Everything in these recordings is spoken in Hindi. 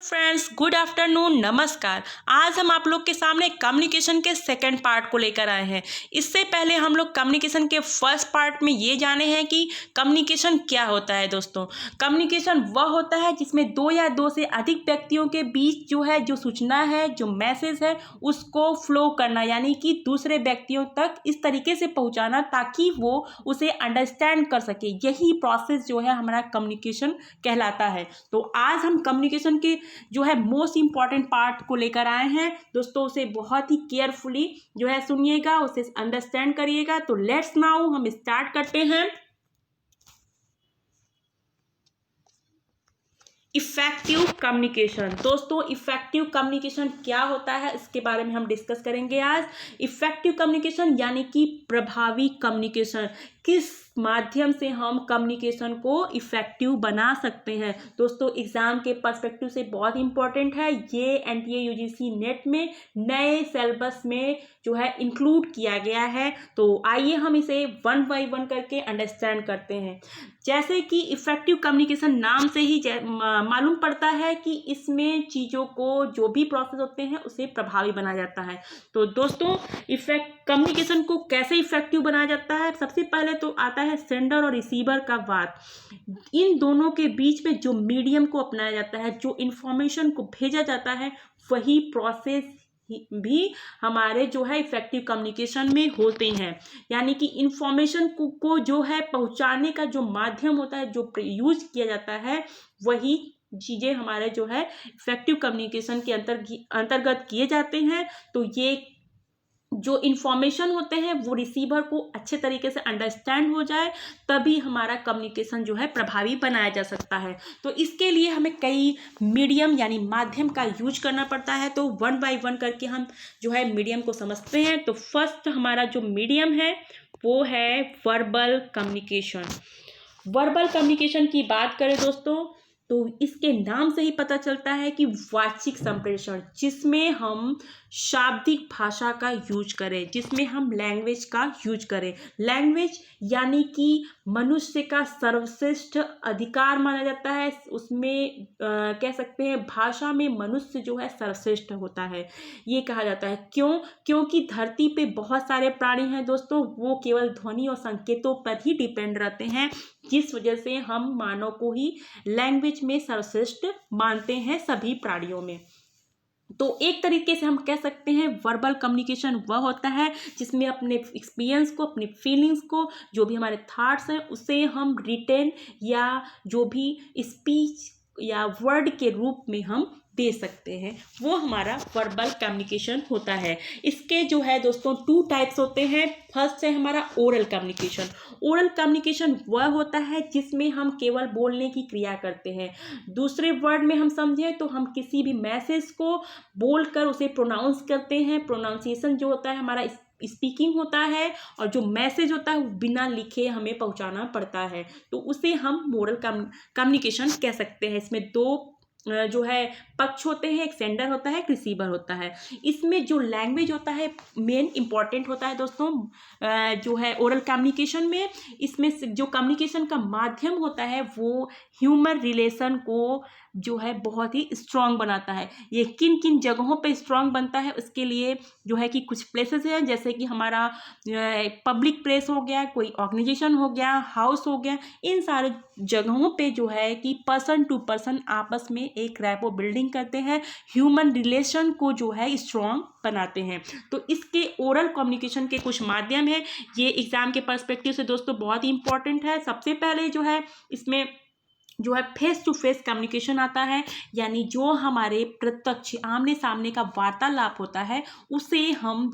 फ्रेंड्स, गुड आफ्टरनून, नमस्कार। आज हम आप लोग के सामने कम्युनिकेशन के सेकंड पार्ट को लेकर आए हैं। इससे पहले हम लोग कम्युनिकेशन के फर्स्ट पार्ट में ये जाने हैं कि कम्युनिकेशन क्या होता है। दोस्तों, कम्युनिकेशन वह होता है जिसमें दो या दो से अधिक व्यक्तियों के बीच जो सूचना है, जो मैसेज है, उसको फ्लो करना, यानी कि दूसरे व्यक्तियों तक इस तरीके से पहुंचाना ताकि वो उसे अंडरस्टैंड कर सके। यही प्रोसेस हमारा कम्युनिकेशन कहलाता है। तो आज हम कम्युनिकेशन के मोस्ट इंपॉर्टेंट पार्ट को लेकर आए हैं। दोस्तों, उसे बहुत ही केयरफुली सुनिएगा, उसे अंडरस्टैंड करिएगा। तो लेट्स नाउ हम स्टार्ट करते हैं। Effective communication. दोस्तों, इफेक्टिव कम्युनिकेशन क्या होता है इसके बारे में हम डिस्कस करेंगे आज। इफेक्टिव कम्युनिकेशन यानी कि प्रभावी कम्युनिकेशन, किस माध्यम से हम कम्युनिकेशन को इफेक्टिव बना सकते हैं। दोस्तों, एग्जाम के पर्सपेक्टिव से बहुत इंपॉर्टेंट है। ये एनटीए यूजीसी नेट में नए सिलेबस में इंक्लूड किया गया है। तो आइए हम इसे वन बाय वन करके अंडरस्टैंड करते हैं। जैसे कि इफेक्टिव कम्युनिकेशन नाम से ही मालूम पड़ता है कि इसमें चीज़ों को, जो भी प्रोसेस होते हैं, उसे प्रभावी बनाया जाता है। तो दोस्तों, कम्युनिकेशन को कैसे इफेक्टिव बनाया जाता है। सबसे पहले तो आता है सेंडर और रिसीवर का बात। इन दोनों के बीच में जो मीडियम को अपनाया जाता है, जो इंफॉर्मेशन को भेजा जाता है, वही प्रोसेस भी हमारे इफेक्टिव कम्युनिकेशन में होते हैं। यानी कि इंफॉर्मेशन को पहुंचाने का जो माध्यम होता है, जो यूज किया जाता है, वही चीज़ें हमारे इफेक्टिव कम्युनिकेशन के अंतर्गत किए जाते हैं। तो ये जो इन्फॉर्मेशन होते हैं वो रिसीवर को अच्छे तरीके से अंडरस्टैंड हो जाए, तभी हमारा कम्युनिकेशन प्रभावी बनाया जा सकता है। तो इसके लिए हमें कई मीडियम यानी माध्यम का यूज करना पड़ता है। तो वन बाय वन करके हम मीडियम को समझते हैं। तो फर्स्ट हमारा जो मीडियम है वो है वर्बल कम्युनिकेशन। वर्बल कम्युनिकेशन की बात करें दोस्तों, तो इसके नाम से ही पता चलता है कि वाचिक संप्रेषण, जिसमें हम शाब्दिक भाषा का यूज करें, जिसमें हम लैंग्वेज का यूज करें। लैंग्वेज यानी कि मनुष्य का सर्वश्रेष्ठ अधिकार माना जाता है। उसमें कह सकते हैं भाषा में मनुष्य सर्वश्रेष्ठ होता है, ये कहा जाता है। क्योंकि धरती पे बहुत सारे प्राणी हैं दोस्तों, वो केवल ध्वनि और संकेतों पर ही डिपेंड रहते हैं, जिस वजह से हम मानव को ही लैंग्वेज में सर्वश्रेष्ठ मानते हैं सभी प्राणियों में। तो एक तरीके से हम कह सकते हैं वर्बल कम्युनिकेशन वह होता है जिसमें अपने एक्सपीरियंस को, अपनी फीलिंग्स को, जो भी हमारे थॉट्स हैं, उसे हम रिटन या जो भी स्पीच या वर्ड के रूप में हम दे सकते हैं, वो हमारा वर्बल कम्युनिकेशन होता है। इसके दोस्तों टू टाइप्स होते हैं। फर्स्ट है हमारा ओरल कम्युनिकेशन। ओरल कम्युनिकेशन वह होता है जिसमें हम केवल बोलने की क्रिया करते हैं। दूसरे वर्ड में हम समझें तो हम किसी भी मैसेज को बोलकर उसे प्रोनाउंस करते हैं। प्रोनाउंसिएशन होता है हमारा स्पीकिंग होता है, और जो मैसेज होता है वो बिना लिखे हमें पहुंचाना पड़ता है। तो उसे हम मोरल कम्युनिकेशन कह सकते हैं। इसमें दो पक्ष होते हैं, एक सेंडर होता है, एक रिसीवर होता है। इसमें जो लैंग्वेज होता है मेन इंपॉर्टेंट होता है दोस्तों, ओरल कम्युनिकेशन में। इसमें जो कम्युनिकेशन का माध्यम होता है वो ह्यूमन रिलेशन को बहुत ही स्ट्रांग बनाता है। ये किन किन जगहों पे स्ट्रांग बनता है, उसके लिए कि कुछ प्लेसेस हैं, जैसे कि हमारा पब्लिक प्लेस हो गया, कोई ऑर्गेनाइजेशन हो गया, हाउस हो गया। इन सारे जगहों पे कि पर्सन टू पर्सन आपस में एक रैपो बिल्डिंग करते हैं, ह्यूमन रिलेशन को स्ट्रांग बनाते हैं। तो इसके ओरल कम्युनिकेशन के कुछ माध्यम है। ये एग्जाम के पर्सपेक्टिव से दोस्तों बहुत ही इंपॉर्टेंट है। सबसे पहले इसमें फेस टू फेस कम्युनिकेशन आता है, यानी जो हमारे प्रत्यक्ष आमने सामने का वार्तालाप होता है, उसे हम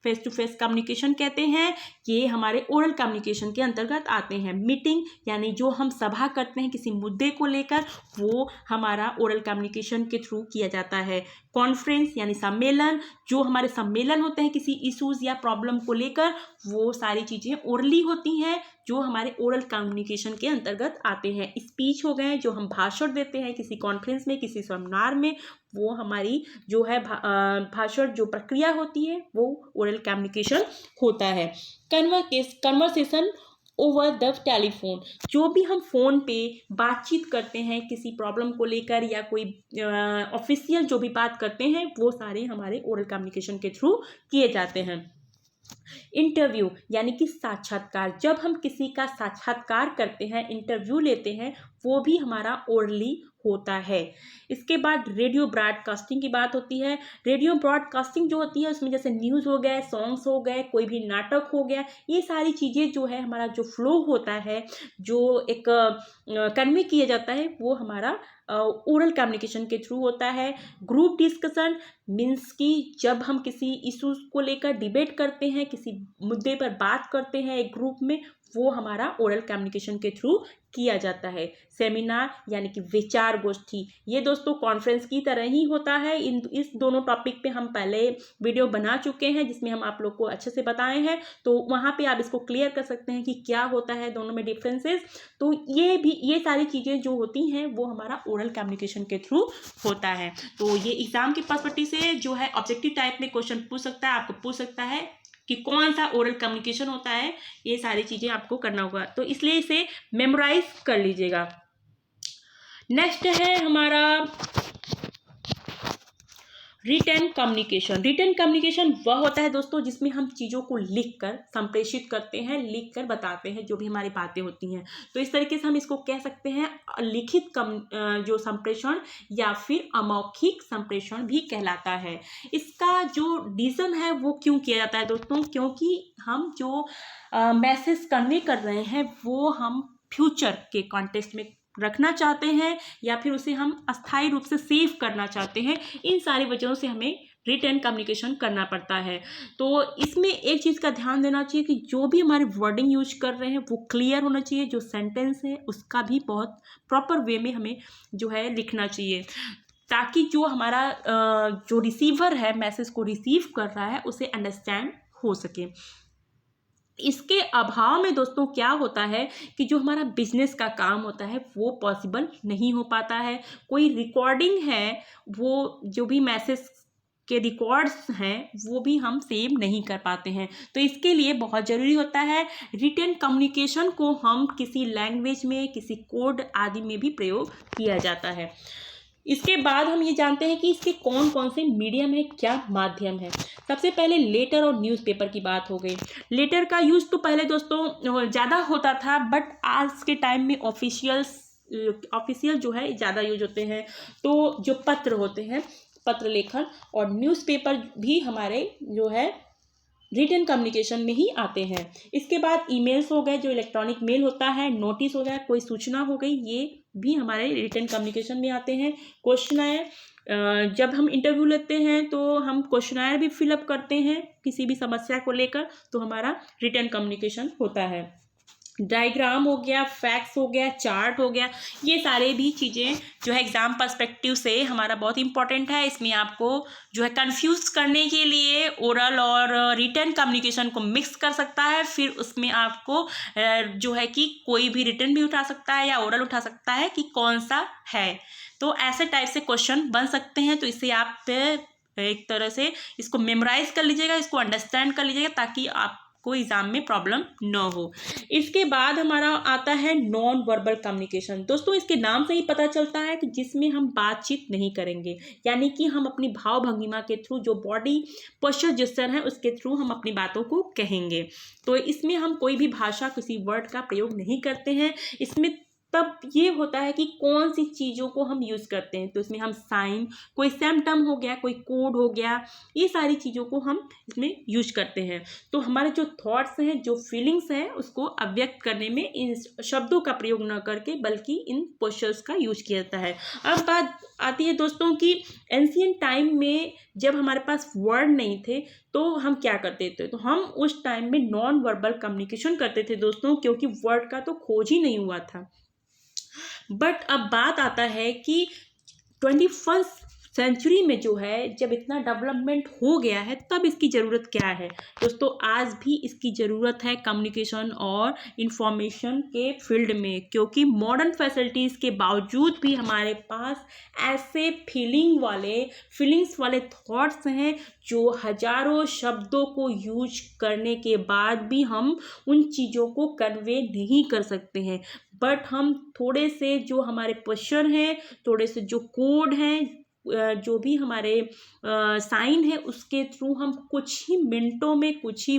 फेस टू फेस कम्युनिकेशन कहते हैं। ये हमारे ओरल कम्युनिकेशन के अंतर्गत आते हैं। मीटिंग यानी जो हम सभा करते हैं किसी मुद्दे को लेकर, वो हमारा ओरल कम्युनिकेशन के थ्रू किया जाता है। कॉन्फ्रेंस यानी सम्मेलन, जो हमारे सम्मेलन होते हैं किसी इश्यूज या प्रॉब्लम को लेकर, वो सारी चीज़ें ओरली होती हैं, जो हमारे ओरल कम्युनिकेशन के अंतर्गत आते हैं। स्पीच हो गए, जो हम भाषण देते हैं किसी कॉन्फ्रेंस में, किसी सेमिनार में, वो हमारी भाषण जो प्रक्रिया होती है वो ओरल कम्युनिकेशन होता है। कन्वर्सेशन ओवर द टेलीफोन, जो भी हम फ़ोन पे बातचीत करते हैं किसी प्रॉब्लम को लेकर या कोई ऑफिशियल जो भी बात करते हैं वो सारे हमारे ओरल कम्युनिकेशन के थ्रू किए जाते हैं। इंटरव्यू यानी कि साक्षात्कार, जब हम किसी का साक्षात्कार करते हैं, इंटरव्यू लेते हैं, वो भी हमारा ओरली होता है। इसके बाद रेडियो ब्रॉडकास्टिंग की बात होती है। रेडियो ब्रॉडकास्टिंग जो होती है उसमें जैसे न्यूज़ हो गए, सॉन्ग्स हो गए, कोई भी नाटक हो गया, ये सारी चीज़ें जो है हमारा जो फ्लो होता है, जो एक कन्वे किया जाता है, वो हमारा ओरल कम्युनिकेशन के थ्रू होता है। ग्रुप डिस्कशन मीन्स कि जब हम किसी इशूज़ को लेकर डिबेट करते हैं, किसी मुद्दे पर बात करते हैं एक ग्रुप में, वो हमारा ओरल कम्युनिकेशन के थ्रू किया जाता है। सेमिनार यानी कि विचार गोष्ठी, ये दोस्तों कॉन्फ्रेंस की तरह ही होता है। इस दोनों टॉपिक पे हम पहले वीडियो बना चुके हैं जिसमें हम आप लोग को अच्छे से बताए हैं, तो वहाँ पे आप इसको क्लियर कर सकते हैं कि क्या होता है दोनों में डिफरेंसेस। तो ये सारी चीज़ें जो होती हैं वो हमारा ओरल कम्युनिकेशन के थ्रू होता है। तो ये एग्जाम के पर्सपेक्टिव से जो है ऑब्जेक्टिव टाइप में क्वेश्चन पूछ सकता है, आपको पूछ सकता है कि कौन सा ओरल कम्युनिकेशन होता है, ये सारी चीज़ें आपको करना होगा, तो इसलिए इसे मेमोराइज कर लीजिएगा। नेक्स्ट है हमारा रिटन कम्युनिकेशन। रिटन कम्युनिकेशन वह होता है दोस्तों जिसमें हम चीज़ों को लिखकर संप्रेषित करते हैं, लिखकर बताते हैं जो भी हमारी बातें होती हैं। तो इस तरीके से हम इसको कह सकते हैं लिखित जो संप्रेषण या फिर अमौखिक संप्रेषण भी कहलाता है। इसका जो रीज़न है वो क्यों किया जाता है दोस्तों, क्योंकि हम जो मैसेज कन्वे कर रहे हैं वो हम फ्यूचर के कॉन्टेक्स्ट में रखना चाहते हैं या फिर उसे हम अस्थायी रूप से सेव करना चाहते हैं। इन सारी वजहों से हमें रिटन कम्युनिकेशन करना पड़ता है। तो इसमें एक चीज़ का ध्यान देना चाहिए कि जो भी हमारे वर्डिंग यूज कर रहे हैं वो क्लियर होना चाहिए, जो सेंटेंस है उसका भी बहुत प्रॉपर वे में हमें जो है लिखना चाहिए, ताकि जो हमारा जो रिसीवर है मैसेज को रिसीव कर रहा है उसे अंडरस्टैंड हो सके। इसके अभाव में दोस्तों क्या होता है कि जो हमारा बिजनेस का काम होता है वो पॉसिबल नहीं हो पाता है। कोई रिकॉर्डिंग है, वो जो भी मैसेज के रिकॉर्ड्स हैं वो भी हम सेव नहीं कर पाते हैं। तो इसके लिए बहुत ज़रूरी होता है रिटन कम्युनिकेशन को हम किसी लैंग्वेज में, किसी कोड आदि में भी प्रयोग किया जाता है। इसके बाद हम ये जानते हैं कि इसके कौन कौन से मीडियम है, क्या माध्यम है। सबसे पहले लेटर और न्यूज़पेपर की बात हो गई। लेटर का यूज़ तो पहले दोस्तों ज़्यादा होता था, बट आज के टाइम में ऑफिशियल जो है ज़्यादा यूज होते हैं। तो जो पत्र होते हैं, पत्र लेखन और न्यूज़पेपर भी हमारे जो है रिटन कम्युनिकेशन में ही आते हैं। इसके बाद ईमेल्स हो गए, जो इलेक्ट्रॉनिक मेल होता है, नोटिस हो गया, कोई सूचना हो गई, ये भी हमारे रिटन कम्युनिकेशन में आते हैं। क्वेश्चनायर, जब हम इंटरव्यू लेते हैं तो हम क्वेश्चनायर भी फिलअप करते हैं किसी भी समस्या को लेकर, तो हमारा रिटन कम्युनिकेशन होता है। डायग्राम हो गया, फैक्ट्स हो गया, चार्ट हो गया, ये सारे भी चीज़ें जो है एग्ज़ाम पर्सपेक्टिव से हमारा बहुत इंपॉर्टेंट है। इसमें आपको जो है कंफ्यूज करने के लिए ओरल और रिटन कम्युनिकेशन को मिक्स कर सकता है, फिर उसमें आपको जो है कि कोई भी रिटन भी उठा सकता है या ओरल उठा सकता है कि कौन सा है। तो ऐसे टाइप से क्वेश्चन बन सकते हैं। तो इससे आप एक तरह से इसको मेमोराइज कर लीजिएगा, इसको अंडरस्टैंड कर लीजिएगा, ताकि आप कोई एग्जाम में प्रॉब्लम न हो। इसके बाद हमारा आता है नॉन वर्बल कम्युनिकेशन। दोस्तों इसके नाम से ही पता चलता है कि जिसमें हम बातचीत नहीं करेंगे, यानी कि हम अपनी भाव भंगिमा के थ्रू, जो बॉडी पोस्चर जेस्चर है उसके थ्रू हम अपनी बातों को कहेंगे। तो इसमें हम कोई भी भाषा, किसी वर्ड का प्रयोग नहीं करते हैं। इसमें तब ये होता है कि कौन सी चीज़ों को हम यूज़ करते हैं। तो इसमें हम साइन, कोई सिम्टम हो गया, कोई कोड हो गया, ये सारी चीज़ों को हम इसमें यूज करते हैं। तो हमारे जो थॉट्स हैं, जो फीलिंग्स हैं, उसको अभिव्यक्त करने में इन शब्दों का प्रयोग न करके बल्कि इन पोस्चर्स का यूज किया जाता है। अब बात आती है दोस्तों कि एंशिएंट टाइम में जब हमारे पास वर्ड नहीं थे तो हम क्या करते थे, तो हम उस टाइम में नॉन वर्बल कम्युनिकेशन करते थे दोस्तों, क्योंकि वर्ड का तो खोज ही नहीं हुआ था। बट अब बात आता है कि 21st सेंचुरी में जो है जब इतना डेवलपमेंट हो गया है तब इसकी ज़रूरत क्या है दोस्तों? आज भी इसकी ज़रूरत है कम्युनिकेशन और इंफॉर्मेशन के फील्ड में, क्योंकि मॉडर्न फैसिलिटीज़ के बावजूद भी हमारे पास ऐसे फीलिंग्स वाले थॉट्स हैं जो हजारों शब्दों को यूज करने के बाद भी हम उन चीज़ों को कन्वे नहीं कर सकते हैं। बट हम थोड़े से जो हमारे पोस्चर हैं, थोड़े से जो कोड हैं, जो भी हमारे साइन है, उसके थ्रू हम कुछ ही मिनटों में, कुछ ही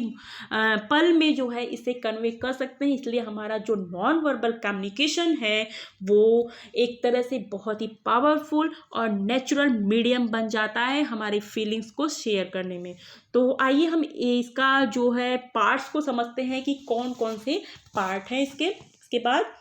पल में जो है इसे कन्वे कर सकते हैं। इसलिए हमारा जो नॉन वर्बल कम्युनिकेशन है वो एक तरह से बहुत ही पावरफुल और नेचुरल मीडियम बन जाता है हमारी फीलिंग्स को शेयर करने में। तो आइए हम इसका जो है पार्ट्स को समझते हैं कि कौन कौन से पार्ट हैं इसके बाद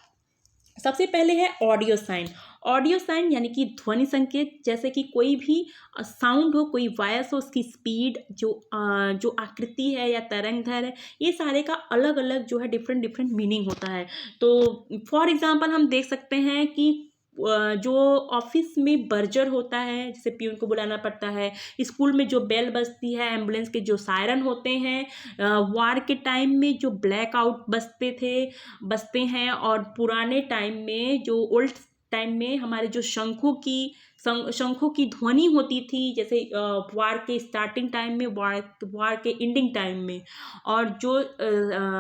सबसे पहले है ऑडियो साइन। ऑडियो साइन यानी कि ध्वनि संकेत, जैसे कि कोई भी साउंड हो, कोई वॉइस हो, उसकी स्पीड, जो आकृति है या तरंग दैर्घ्य है, ये सारे का अलग अलग जो है डिफरेंट मीनिंग होता है। तो फॉर एग्जांपल हम देख सकते हैं कि जो ऑफिस में बर्जर होता है, जैसे पियून को बुलाना पड़ता है, स्कूल में जो बेल बजती है, एम्बुलेंस के जो सायरन होते हैं, वार के टाइम में जो ब्लैकआउट बजते हैं, और पुराने टाइम में जो ओल्ड टाइम में हमारे जो शंखों की ध्वनि होती थी, जैसे वार के स्टार्टिंग टाइम में, वार के एंडिंग टाइम में, और जो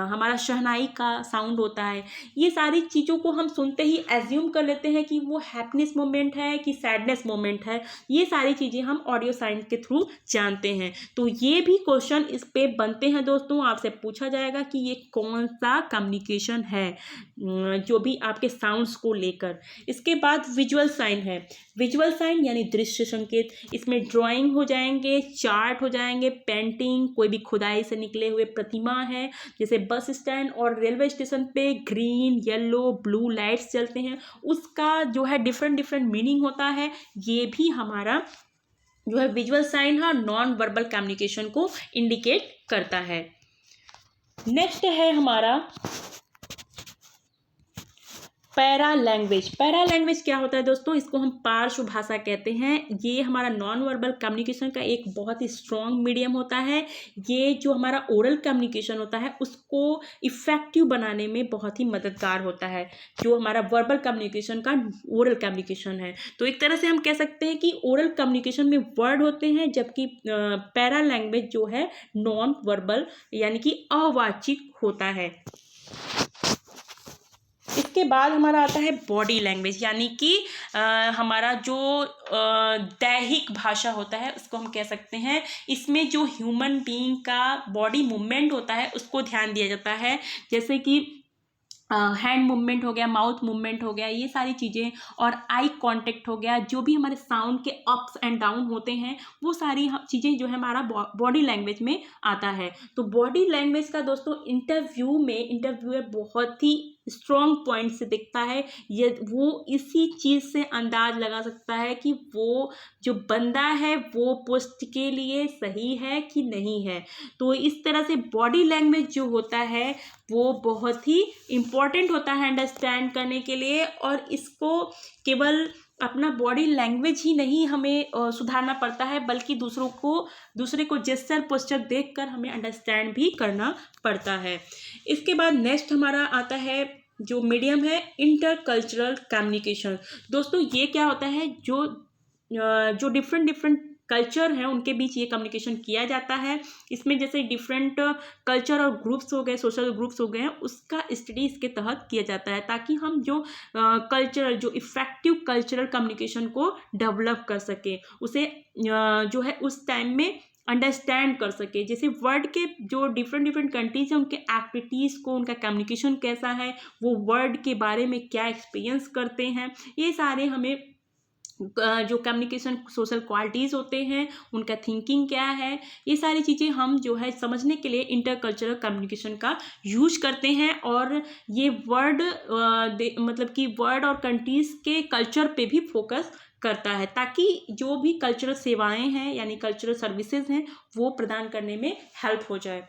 हमारा शहनाई का साउंड होता है, ये सारी चीज़ों को हम सुनते ही एज्यूम कर लेते हैं कि वो हैप्पीनेस मोमेंट है कि सैडनेस मोमेंट है। ये सारी चीज़ें हम ऑडियो साइन के थ्रू जानते हैं। तो ये भी क्वेश्चन इस पे बनते हैं दोस्तों, आपसे पूछा जाएगा कि ये कौन सा कम्युनिकेशन है, जो भी आपके साउंड्स को लेकर। इसके बाद विजुअल साइन है। विजुअल साइन यानी दृश्य संकेत। इसमें ड्राइंग हो जाएंगे, चार्ट हो जाएंगे, पेंटिंग, कोई भी खुदाई से निकले हुए प्रतिमा है, जैसे बस स्टैंड और रेलवे स्टेशन पे ग्रीन, येलो, ब्लू लाइट्स चलते हैं, उसका जो है डिफरेंट मीनिंग होता है। ये भी हमारा जो है विजुअल साइन है, नॉन वर्बल कम्युनिकेशन को इंडिकेट करता है। नेक्स्ट है हमारा पैरा लैंग्वेज। पैरा लैंग्वेज क्या होता है दोस्तों? इसको हम पार्श्व भाषा कहते हैं। ये हमारा नॉन वर्बल कम्युनिकेशन का एक बहुत ही स्ट्रॉन्ग मीडियम होता है। ये जो हमारा ओरल कम्युनिकेशन होता है उसको इफेक्टिव बनाने में बहुत ही मददगार होता है, जो हमारा वर्बल कम्युनिकेशन का ओरल कम्युनिकेशन है। तो एक तरह से हम कह सकते हैं कि ओरल कम्युनिकेशन में वर्ड होते हैं, जबकि पैरा लैंग्वेज जो है नॉन वर्बल यानी कि अवाचिक होता है। इसके बाद हमारा आता है बॉडी लैंग्वेज, यानी कि हमारा जो दैहिक भाषा होता है उसको हम कह सकते हैं। इसमें जो ह्यूमन बीइंग का बॉडी मूवमेंट होता है उसको ध्यान दिया जाता है, जैसे कि हैंड मूवमेंट हो गया, माउथ मूवमेंट हो गया, ये सारी चीज़ें, और आई कांटेक्ट हो गया, जो भी हमारे साउंड के अप्स एंड डाउन होते हैं, वो सारी चीज़ें जो है हमारा बॉडी लैंग्वेज में आता है। तो बॉडी लैंग्वेज का दोस्तों इंटरव्यूअर बहुत ही स्ट्रॉन्ग पॉइंट से दिखता है। ये वो इसी चीज़ से अंदाज लगा सकता है कि वो जो बंदा है वो पोस्ट के लिए सही है कि नहीं है। तो इस तरह से बॉडी लैंग्वेज जो होता है वो बहुत ही इम्पॉर्टेंट होता है अंडरस्टैंड करने के लिए, और इसको केवल अपना बॉडी लैंग्वेज ही नहीं हमें सुधारना पड़ता है, बल्कि दूसरे को जेस्चर पोस्चर देखकर हमें अंडरस्टैंड भी करना पड़ता है। इसके बाद नेक्स्ट हमारा आता है जो मीडियम है इंटरकल्चरल कम्युनिकेशन। दोस्तों ये क्या होता है, जो डिफरेंट कल्चर हैं उनके बीच ये कम्युनिकेशन किया जाता है। इसमें जैसे डिफरेंट कल्चर और ग्रुप्स हो गए, सोशल ग्रुप्स हो गए हैं, उसका स्टडी इसके तहत किया जाता है, ताकि हम जो इफ़ेक्टिव कल्चरल कम्युनिकेशन को डेवलप कर सकें, उसे जो है उस टाइम में अंडरस्टैंड कर सके। जैसे वर्ल्ड के जो डिफरेंट कंट्रीज हैं उनके एक्टिविटीज़ को, उनका कम्युनिकेशन कैसा है, वो वर्ल्ड के बारे में क्या एक्सपीरियंस करते हैं, ये सारे हमें जो कम्युनिकेशन सोशल क्वालिटीज़ होते हैं, उनका थिंकिंग क्या है, ये सारी चीज़ें हम जो है समझने के लिए इंटरकल्चरल कम्युनिकेशन का यूज करते हैं। और ये मतलब कि वर्ड और कंट्रीज़ के कल्चर पे भी फोकस करता है, ताकि जो भी कल्चरल सेवाएं हैं यानी कल्चरल सर्विसेज हैं वो प्रदान करने में हेल्प हो जाए।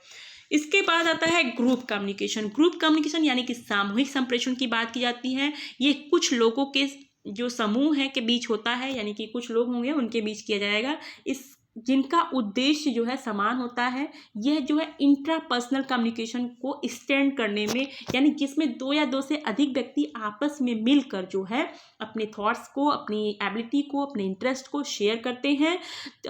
इसके बाद आता है ग्रुप कम्युनिकेशन। ग्रुप कम्युनिकेशन यानी कि सामूहिक संप्रेषण की बात की जाती है। ये कुछ लोगों के जो समूह है के बीच होता है, यानी कि कुछ लोग होंगे उनके बीच किया जाएगा, इस जिनका उद्देश्य जो है समान होता है। यह जो है इंट्रापर्सनल कम्युनिकेशन को एक्सटेंड करने में, यानी जिसमें 2 या 2 से अधिक व्यक्ति आपस में मिलकर जो है अपने थॉट्स को, अपनी एबिलिटी को, अपने इंटरेस्ट को शेयर करते हैं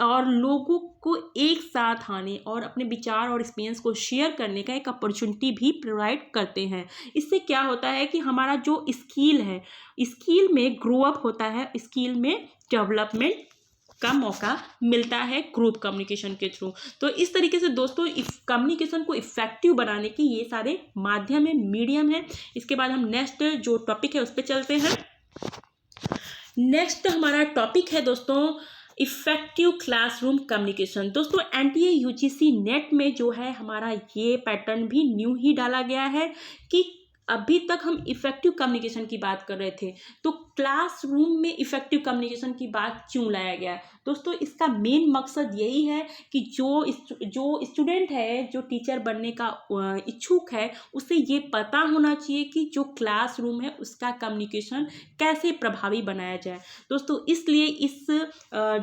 और लोगों को एक साथ आने और अपने विचार और एक्सपीरियंस को शेयर करने का एक अपॉर्चुनिटी भी प्रोवाइड करते हैं। इससे क्या होता है कि हमारा जो स्किल है, स्किल में ग्रो अप होता है, स्किल में डेवलपमेंट का मौका मिलता है ग्रुप कम्युनिकेशन के थ्रू। तो इस तरीके से दोस्तों कम्युनिकेशन को इफेक्टिव बनाने के ये सारे माध्यम है, मीडियम है। इसके बाद हम नेक्स्ट जो टॉपिक है उस पर चलते हैं। नेक्स्ट हमारा टॉपिक है दोस्तों इफेक्टिव क्लासरूम कम्युनिकेशन। दोस्तों एनटीए यूजीसी नेट में जो है हमारा ये पैटर्न भी न्यू ही डाला गया है कि अभी तक हम इफेक्टिव कम्युनिकेशन की बात कर रहे थे, तो क्लासरूम में इफेक्टिव कम्युनिकेशन की बात क्यों लाया गया? दोस्तों इसका मेन मकसद यही है कि जो स्टूडेंट है, जो टीचर बनने का इच्छुक है, उसे ये पता होना चाहिए कि जो क्लासरूम है उसका कम्युनिकेशन कैसे प्रभावी बनाया जाए। दोस्तों इसलिए इस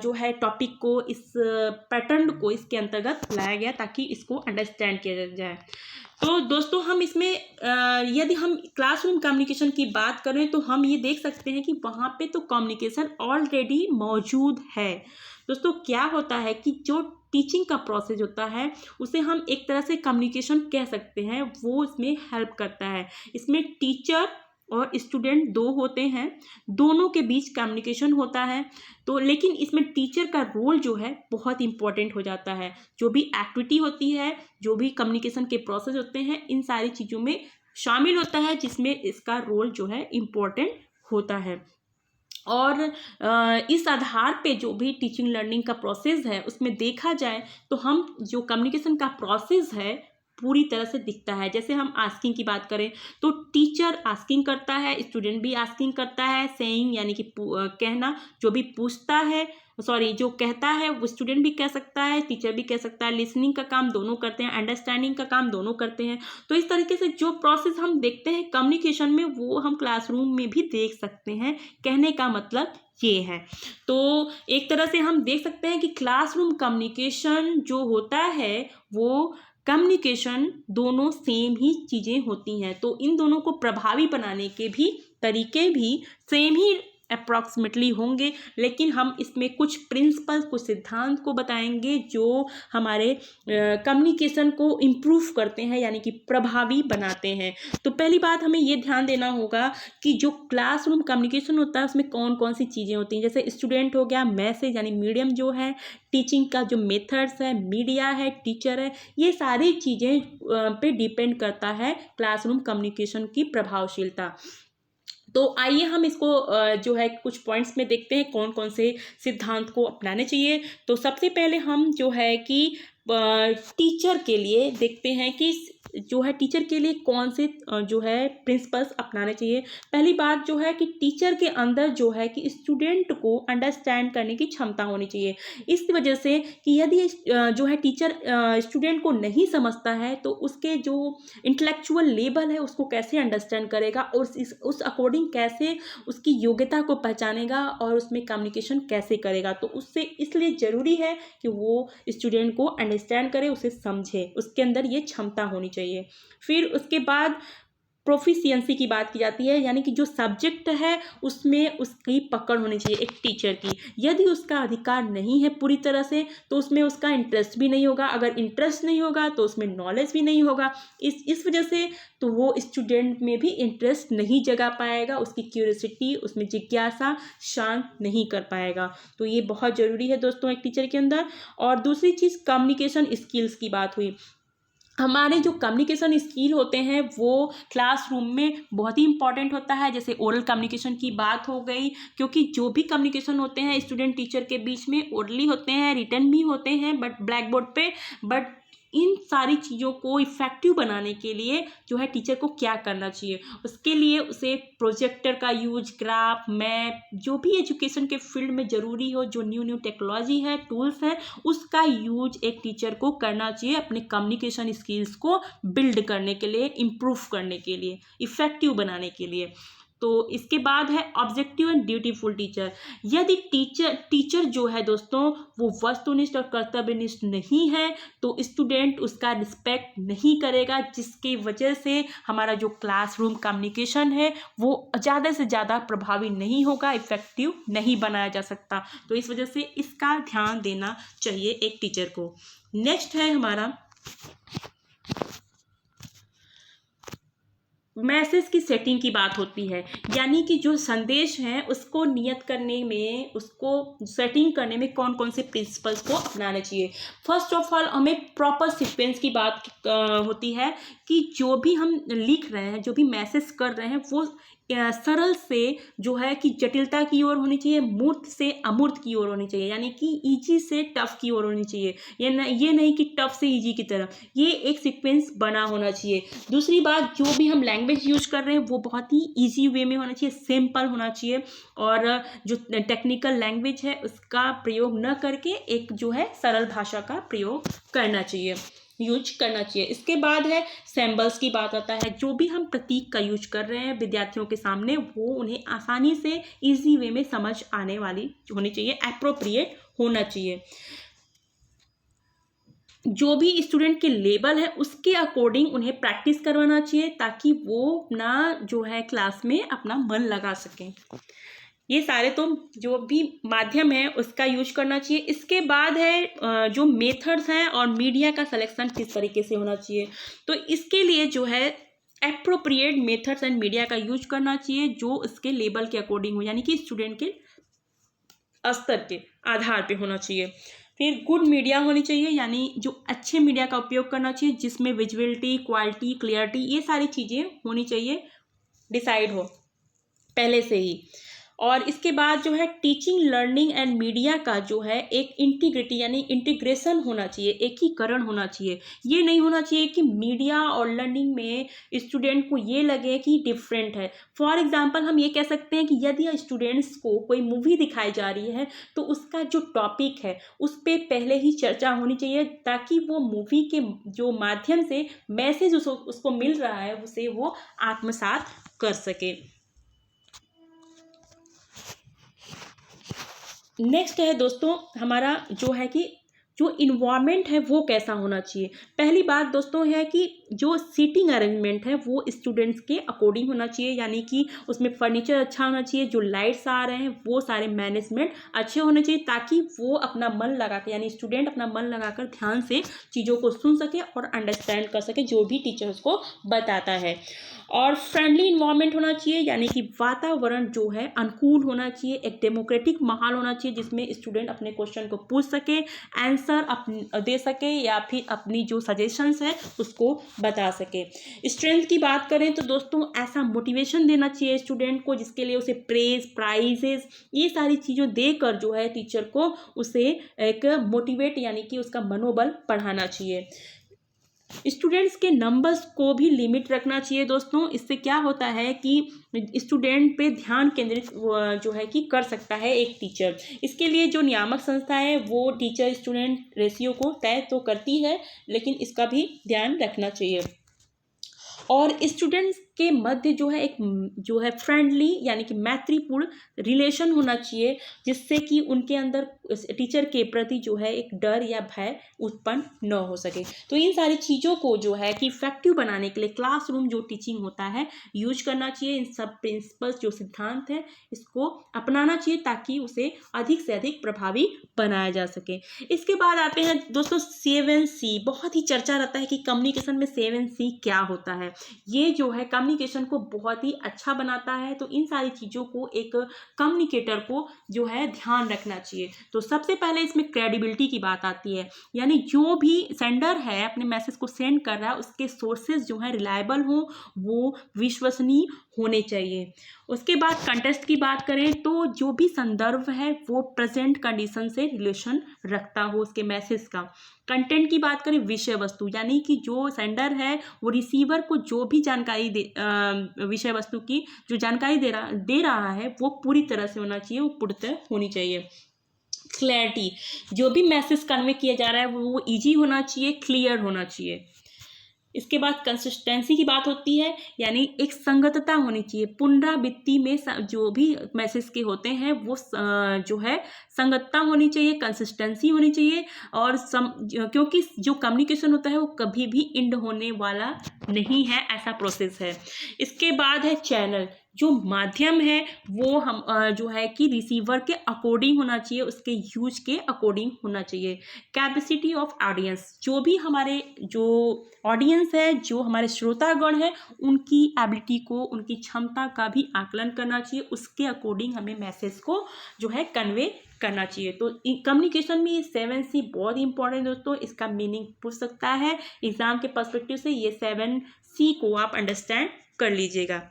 जो है टॉपिक को, इस पैटर्न को इसके अंतर्गत लाया गया ताकि इसको अंडरस्टैंड किया जाए। तो दोस्तों हम इसमें यदि हम क्लासरूम कम्युनिकेशन की बात करें तो हम ये देख सकते हैं कि वहाँ पे तो कम्युनिकेशन ऑलरेडी मौजूद है। दोस्तों क्या होता है कि जो टीचिंग का प्रोसेस होता है उसे हम एक तरह से कम्युनिकेशन कह सकते हैं, वो इसमें हेल्प करता है। इसमें टीचर और स्टूडेंट 2 होते हैं, दोनों के बीच कम्युनिकेशन होता है। तो लेकिन इसमें टीचर का रोल जो है बहुत इंपॉर्टेंट हो जाता है। जो भी एक्टिविटी होती है, जो भी कम्युनिकेशन के प्रोसेस होते हैं, इन सारी चीज़ों में शामिल होता है जिसमें इसका रोल जो है इम्पोर्टेंट होता है। और इस आधार पे जो भी टीचिंग लर्निंग का प्रोसेस है उसमें देखा जाए तो हम जो कम्युनिकेशन का प्रोसेस है पूरी तरह से दिखता है। जैसे हम आस्किंग की बात करें तो टीचर आस्किंग करता है, स्टूडेंट भी आस्किंग करता है। सेइंग यानी कि कहना, जो भी पूछता है, जो कहता है वो स्टूडेंट भी कह सकता है, टीचर भी कह सकता है। लिसनिंग का काम दोनों करते हैं, अंडरस्टैंडिंग का काम दोनों करते हैं। तो इस तरीके से जो प्रोसेस हम देखते हैं कम्युनिकेशन में, वो हम क्लासरूम में भी देख सकते हैं। कहने का मतलब ये है। तो एक तरह से हम देख सकते हैं कि क्लासरूम कम्युनिकेशन जो होता है वो कम्युनिकेशन दोनों सेम ही चीज़ें होती हैं। तो इन दोनों को प्रभावी बनाने के भी तरीके भी सेम ही अप्रॉक्सीमेटली होंगे, लेकिन हम इसमें कुछ प्रिंसिपल, कुछ सिद्धांत को बताएंगे जो हमारे कम्युनिकेशन को इम्प्रूव करते हैं, यानी कि प्रभावी बनाते हैं। तो पहली बात हमें ये ध्यान देना होगा कि जो क्लासरूम कम्युनिकेशन होता है उसमें कौन कौन सी चीज़ें होती हैं। जैसे स्टूडेंट हो गया, मैसेज यानी मीडियम जो है, टीचिंग का जो मेथड्स है, मीडिया है, टीचर है, ये सारी चीज़ें पे डिपेंड करता है क्लासरूम कम्युनिकेशन की प्रभावशीलता। तो आइए हम इसको जो है कुछ पॉइंट्स में देखते हैं कौन कौन से सिद्धांत को अपनाने चाहिए। तो सबसे पहले हम जो है कि टीचर के लिए देखते हैं कि जो है टीचर के लिए कौन से जो है प्रिंसिपल्स अपनाने चाहिए। पहली बात जो है कि टीचर के अंदर जो है कि स्टूडेंट को अंडरस्टैंड करने की क्षमता होनी चाहिए। इस वजह से कि यदि जो है टीचर स्टूडेंट को नहीं समझता है तो उसके जो इंटेलेक्चुअल लेवल है उसको कैसे अंडरस्टैंड करेगा और उस अकॉर्डिंग कैसे उसकी योग्यता को पहचानेगा और उसमें कम्युनिकेशन कैसे करेगा। तो उससे इसलिए ज़रूरी है कि वो स्टूडेंट को अंडरस्टैंड करे, उसे समझे, उसके अंदर ये क्षमता होनी चाहिए। फिर उसके बाद प्रोफिशिएंसी की बात की जाती है, यानी कि जो सब्जेक्ट है उसमें उसकी पकड़ होनी चाहिए एक टीचर की। यदि उसका अधिकार नहीं है पूरी तरह से तो उसमें उसका इंटरेस्ट भी नहीं होगा। अगर इंटरेस्ट नहीं होगा तो उसमें नॉलेज भी नहीं होगा। इस वजह से तो वो स्टूडेंट में भी इंटरेस्ट नहीं जगा पाएगा, उसकी क्यूरियोसिटी, उसमें जिज्ञासा शांत नहीं कर पाएगा। तो ये बहुत ज़रूरी है दोस्तों एक टीचर के अंदर। और दूसरी चीज़ कम्युनिकेशन स्किल्स की बात हुई। हमारे जो कम्युनिकेशन स्किल होते हैं वो क्लासरूम में बहुत ही इंपॉर्टेंट होता है। जैसे ओरल कम्युनिकेशन की बात हो गई, क्योंकि जो भी कम्युनिकेशन होते हैं स्टूडेंट टीचर के बीच में ओरली होते हैं, रिटन भी होते हैं बट ब्लैक बोर्ड पे। बट इन सारी चीज़ों को इफ़ेक्टिव बनाने के लिए जो है टीचर को क्या करना चाहिए, उसके लिए उसे प्रोजेक्टर का यूज, ग्राफ, मैप, जो भी एजुकेशन के फील्ड में ज़रूरी हो, जो न्यू टेक्नोलॉजी है, टूल्स हैं, उसका यूज एक टीचर को करना चाहिए अपने कम्युनिकेशन स्किल्स को बिल्ड करने के लिए, इम्प्रूव करने के लिए, इफ़ेक्टिव बनाने के लिए। तो इसके बाद है ऑब्जेक्टिव एंड ड्यूटीफुल टीचर। यदि टीचर जो है दोस्तों वो वस्तुनिष्ठ और कर्तव्यनिष्ठ नहीं है तो स्टूडेंट उसका रिस्पेक्ट नहीं करेगा, जिसकी वजह से हमारा जो क्लासरूम कम्युनिकेशन है वो ज़्यादा से ज़्यादा प्रभावी नहीं होगा, इफेक्टिव नहीं बनाया जा सकता। तो इस वजह से इसका ध्यान देना चाहिए एक टीचर को। नेक्स्ट है हमारा मैसेज की सेटिंग की बात होती है, यानी कि जो संदेश है उसको नियत करने में, उसको सेटिंग करने में कौन कौन से प्रिंसिपल्स को अपनाना चाहिए। फर्स्ट ऑफ ऑल हमें प्रॉपर सीक्वेंस की बात होती है कि जो भी हम लिख रहे हैं, जो भी मैसेज कर रहे हैं वो सरल से जो है कि जटिलता की ओर होनी चाहिए, मूर्त से अमूर्त की ओर होनी चाहिए, यानी कि इजी से टफ की ओर होनी चाहिए। ये नहीं कि टफ से इजी की तरफ, ये एक सीक्वेंस बना होना चाहिए। दूसरी बात, जो भी हम लैंग्वेज यूज कर रहे हैं वो बहुत ही इजी वे में होना चाहिए, सिंपल होना चाहिए, और जो टेक्निकल लैंग्वेज है उसका प्रयोग न करके एक जो है सरल भाषा का प्रयोग करना चाहिए, यूज करना चाहिए। इसके बाद है सिंबल्स की बात आता है। जो भी हम प्रतीक का यूज कर रहे हैं विद्यार्थियों के सामने वो उन्हें आसानी से इजी वे में समझ आने वाली होनी चाहिए, एप्रोप्रिएट होना चाहिए। जो भी स्टूडेंट के लेवल है उसके अकॉर्डिंग उन्हें प्रैक्टिस करवाना चाहिए ताकि वो अपना जो है क्लास में अपना मन लगा सकें। ये सारे तो जो भी माध्यम है उसका यूज करना चाहिए। इसके बाद है जो मेथड्स हैं और मीडिया का सिलेक्शन किस तरीके से होना चाहिए। तो इसके लिए जो है एप्रोप्रिएट मेथड्स एंड मीडिया का यूज करना चाहिए जो इसके लेवल के अकॉर्डिंग हो, यानी कि स्टूडेंट के स्तर के आधार पे होना चाहिए। फिर गुड मीडिया होनी चाहिए, यानी जो अच्छे मीडिया का उपयोग करना चाहिए जिसमें विजुअलिटी, क्वालिटी, क्लियरिटी ये सारी चीज़ें होनी चाहिए, डिसाइड हो पहले से ही। और इसके बाद जो है टीचिंग, लर्निंग एंड मीडिया का जो है एक इंटीग्रिटी यानी इंटीग्रेशन होना चाहिए, एकीकरण होना चाहिए। ये नहीं होना चाहिए कि मीडिया और लर्निंग में स्टूडेंट को ये लगे कि डिफरेंट है। फॉर एग्जांपल हम ये कह सकते हैं कि यदि स्टूडेंट्स को कोई मूवी दिखाई जा रही है तो उसका जो टॉपिक है उस पर पहले ही चर्चा होनी चाहिए ताकि वो मूवी के जो माध्यम से मैसेज उसको मिल रहा है उसे वो आत्मसात कर सके। नेक्स्ट है दोस्तों हमारा जो है कि जो इन्वायरमेंट है वो कैसा होना चाहिए। पहली बात दोस्तों है कि जो सीटिंग अरेंजमेंट है वो स्टूडेंट्स के अकॉर्डिंग होना चाहिए, यानी कि उसमें फर्नीचर अच्छा होना चाहिए, जो लाइट्स आ रहे हैं वो सारे मैनेजमेंट अच्छे होने चाहिए ताकि वो अपना मन लगा के, यानी स्टूडेंट अपना मन लगाकर ध्यान से चीज़ों को सुन सके और अंडरस्टैंड कर सके जो भी टीचर उसको बताता है। और फ्रेंडली इन्वायरमेंट होना चाहिए, यानी कि वातावरण जो है अनुकूल होना चाहिए, एक डेमोक्रेटिक माहौल होना चाहिए जिसमें स्टूडेंट अपने क्वेश्चन को पूछ सके, आंसर दे सके या फिर अपनी जो सजेशंस है उसको बता सके। स्ट्रेंथ की बात करें तो दोस्तों ऐसा मोटिवेशन देना चाहिए स्टूडेंट को जिसके लिए उसे प्रेज, प्राइजेस ये सारी चीज़ें देकर जो है टीचर को उसे एक मोटिवेट यानी कि उसका मनोबल बढ़ाना चाहिए। स्टूडेंट्स के नंबर्स को भी लिमिट रखना चाहिए दोस्तों। इससे क्या होता है कि स्टूडेंट पे ध्यान केंद्रित जो है कि कर सकता है एक टीचर। इसके लिए जो नियामक संस्था है वो टीचर स्टूडेंट रेशियो को तय तो करती है, लेकिन इसका भी ध्यान रखना चाहिए। और स्टूडेंट्स के मध्य जो है एक जो है फ्रेंडली यानी कि मैत्रीपूर्ण रिलेशन होना चाहिए जिससे कि उनके अंदर टीचर के प्रति जो है एक डर या भय उत्पन्न न हो सके। तो इन सारी चीज़ों को जो है कि इफेक्टिव बनाने के लिए क्लासरूम जो टीचिंग होता है यूज करना चाहिए। इन सब प्रिंसिपल्स जो सिद्धांत है इसको अपनाना चाहिए ताकि उसे अधिक से अधिक प्रभावी बनाया जा सके। इसके बाद आते हैं दोस्तों 7C। बहुत ही चर्चा रहता है कि कम्युनिकेशन में 7C क्या होता है। ये जो है कम्युनिकेशन को बहुत ही अच्छा बनाता है। तो इन सारी चीज़ों को एक कम्युनिकेटर को जो है ध्यान रखना चाहिए। तो सबसे पहले इसमें क्रेडिबिलिटी की बात आती है, यानी जो भी सेंडर है अपने मैसेज को सेंड कर रहा है उसके सोर्सेज जो है रिलायबल हो, वो विश्वसनीय होने चाहिए। उसके बाद कंटेक्स्ट की बात करें तो जो भी संदर्भ है वो प्रेजेंट कंडीशन से रिलेशन रखता हो उसके मैसेज का। कंटेंट की बात करें विषय वस्तु, यानी कि जो सेंडर है वो रिसीवर को जो भी जानकारी विषय वस्तु की जो जानकारी दे रहा है वो पूरी तरह से होना चाहिए, वो पूर्णतः होनी चाहिए। क्लैरिटी, जो भी मैसेज कन्वे किया जा रहा है वो ईजी होना चाहिए, क्लियर होना चाहिए। इसके बाद कंसिस्टेंसी की बात होती है, यानी एक संगतता होनी चाहिए। पुनरावृत्ति में जो भी मैसेज के होते हैं वो जो है संगतता होनी चाहिए, कंसिस्टेंसी होनी चाहिए। और क्योंकि जो कम्युनिकेशन होता है वो कभी भी एंड होने वाला नहीं है, ऐसा प्रोसेस है। इसके बाद है चैनल, जो माध्यम है वो हम जो है कि रिसीवर के अकॉर्डिंग होना चाहिए, उसके यूज के अकॉर्डिंग होना चाहिए। कैपेसिटी ऑफ ऑडियंस, जो भी हमारे जो ऑडियंस है, जो हमारे श्रोतागण हैं, उनकी एबिलिटी को, उनकी क्षमता का भी आकलन करना चाहिए, उसके अकॉर्डिंग हमें मैसेज को जो है कन्वे करना चाहिए। तो कम्युनिकेशन में ये 7C बहुत इंपॉर्टेंट दोस्तों, इसका मीनिंग पूछ सकता है एग्जाम के पर्सपेक्टिव से। ये 7C को आप अंडरस्टैंड कर लीजिएगा।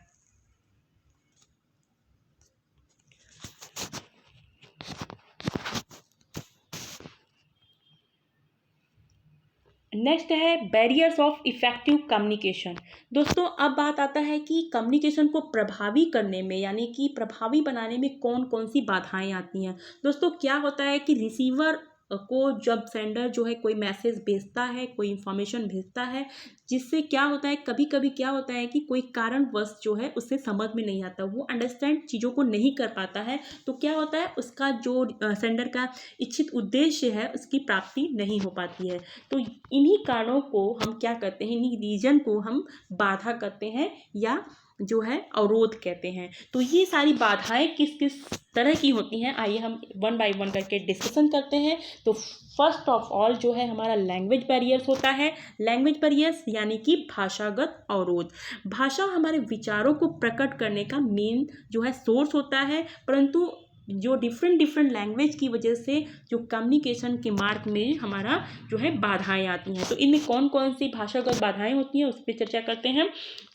नेक्स्ट है बैरियर्स ऑफ इफेक्टिव कम्युनिकेशन। दोस्तों अब बात आता है कि कम्युनिकेशन को प्रभावी करने में, यानी कि प्रभावी बनाने में कौन कौन सी बाधाएं आती हैं। दोस्तों क्या होता है कि रिसीवर को जब सेंडर जो है कोई मैसेज भेजता है, कोई इंफॉर्मेशन भेजता है, जिससे क्या होता है, कभी कभी क्या होता है कि कोई कारणवश जो है उससे समझ में नहीं आता, वो अंडरस्टैंड चीज़ों को नहीं कर पाता है, तो क्या होता है उसका जो सेंडर का इच्छित उद्देश्य है उसकी प्राप्ति नहीं हो पाती है। तो इन्हीं कारणों को हम क्या करते हैं, इन्हीं रीजन को हम बाधा कहते हैं या जो है अवरोध कहते हैं। तो ये सारी बाधाएं किस किस तरह की होती हैं, आइए हम वन बाय वन करके डिस्कशन करते हैं। तो फर्स्ट ऑफ ऑल जो है हमारा लैंग्वेज बैरियर्स होता है। लैंग्वेज बैरियर्स यानी कि भाषागत अवरोध। भाषा हमारे विचारों को प्रकट करने का मेन जो है सोर्स होता है, परंतु जो डिफरेंट लैंग्वेज की वजह से जो कम्युनिकेशन के मार्ग में हमारा जो है बाधाएं आती हैं। तो इनमें कौन कौन सी भाषागत बाधाएं होती हैं उस पर चर्चा करते हैं।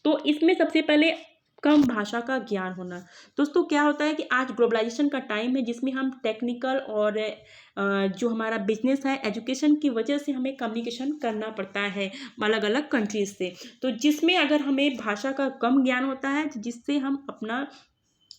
तो इसमें सबसे पहले कम भाषा का ज्ञान होना। दोस्तों क्या होता है कि आज ग्लोबलाइजेशन का टाइम है, जिसमें हम टेक्निकल और जो हमारा बिजनेस है, एजुकेशन की वजह से हमें कम्युनिकेशन करना पड़ता है अलग अलग कंट्रीज से। तो जिसमें अगर हमें भाषा का कम ज्ञान होता है, जिससे हम